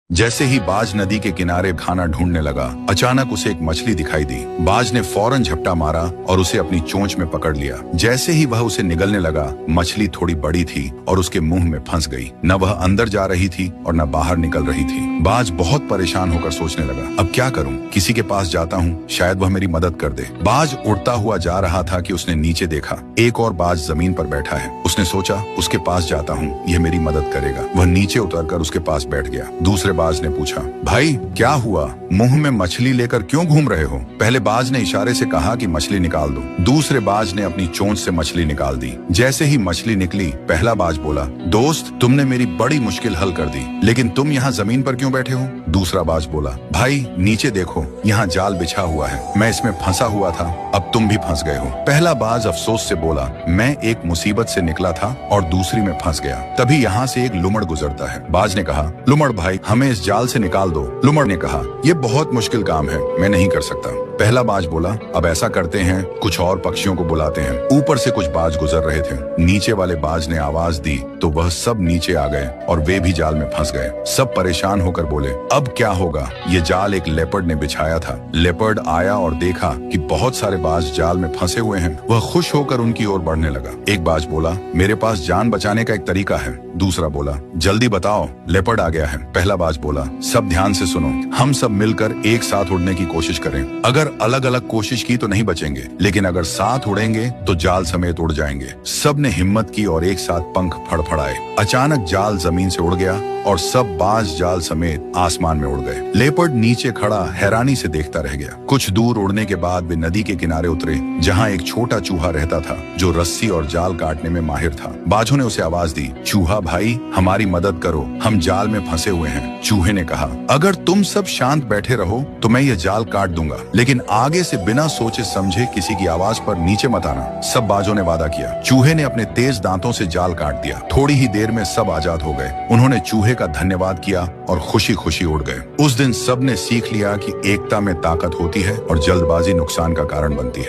जैसे ही बाज नदी के किनारे खाना ढूंढने लगा, अचानक उसे एक मछली दिखाई दी। बाज ने फौरन झपटा मारा और उसे अपनी चोंच में पकड़ लिया। जैसे ही वह उसे निगलने लगा, मछली थोड़ी बड़ी थी और उसके मुंह में फंस गई। न वह अंदर जा रही थी और न बाहर निकल रही थी। बाज बहुत परेशान होकर सोचने लगा, अब क्या करूं? किसी के पास जाता हूं, शायद वह मेरी मदद कर दे। बाज उड़ता हुआ जा रहा था कि उसने नीचे देखा, एक और बाज जमीन पर बैठा है। उसने सोचा, उसके पास जाता हूँ, यह मेरी मदद करेगा। वह नीचे उतरकर उसके पास बैठ गया। दूसरे बाज ने पूछा, भाई क्या हुआ? मुंह में मछली लेकर क्यों घूम रहे हो? पहले बाज ने इशारे से कहा कि मछली निकाल दो। दूसरे बाज ने अपनी चोंच से मछली निकाल दी। जैसे ही मछली निकली, पहला बाज बोला, दोस्त, तुमने मेरी बड़ी मुश्किल हल कर दी, लेकिन तुम यहाँ जमीन पर क्यों बैठे हो? दूसरा बाज बोला, भाई नीचे देखो, यहाँ जाल बिछा हुआ है, मैं इसमें फंसा हुआ था, अब तुम भी फंस गए हो। पहला बाज अफसोस से बोला, मैं एक मुसीबत से निकला था और दूसरी में फंस गया। तभी यहाँ से एक लुमड़ गुजरता है। बाज ने कहा, लुमड़ भाई, हमें इस जाल से निकाल दो। लुमड़ ने कहा, यह बहुत मुश्किल काम है, मैं नहीं कर सकता। पहला बाज बोला, अब ऐसा करते हैं, कुछ और पक्षियों को बुलाते हैं। ऊपर से कुछ बाज गुजर रहे थे। नीचे वाले बाज ने आवाज दी तो वह सब नीचे आ गए और वे भी जाल में फंस गए। सब परेशान होकर बोले, अब क्या होगा? ये जाल एक लेपर्ड ने बिछाया था। लेपर्ड आया और देखा कि बहुत सारे बाज जाल में फंसे हुए हैं। वह खुश होकर उनकी ओर बढ़ने लगा। एक बाज बोला, मेरे पास जान बचाने का एक तरीका है। दूसरा बोला, जल्दी बताओ, लेपर्ड आ गया है। पहला बाज बोला, सब ध्यान से सुनो, हम सब मिलकर एक साथ उड़ने की कोशिश करें। अगर अलग अलग कोशिश की तो नहीं बचेंगे, लेकिन अगर साथ उड़ेंगे तो जाल समेत उड़ जाएंगे। सब ने हिम्मत की और एक साथ पंख फड़फड़ाए। अचानक जाल जमीन से उड़ गया और सब बाज जाल समेत आसमान में उड़ गए। लेपर्ड नीचे खड़ा हैरानी से देखता रह गया। कुछ दूर उड़ने के बाद वे नदी के किनारे उतरे, जहाँ एक छोटा चूहा रहता था जो रस्सी और जाल काटने में माहिर था। बाजों ने उसे आवाज दी, चूहा भाई, हमारी मदद करो, हम जाल में फंसे हुए हैं। चूहे ने कहा, अगर तुम सब शांत बैठे रहो तो मैं ये जाल काट दूंगा, लेकिन आगे से बिना सोचे समझे किसी की आवाज पर नीचे मत आना। सब बाजों ने वादा किया। चूहे ने अपने तेज दांतों से जाल काट दिया। थोड़ी ही देर में सब आजाद हो गए। उन्होंने चूहे का धन्यवाद किया और खुशी खुशी उड़ गए। उस दिन सब ने सीख लिया कि एकता में ताकत होती है और जल्दबाजी नुकसान का कारण बनती है।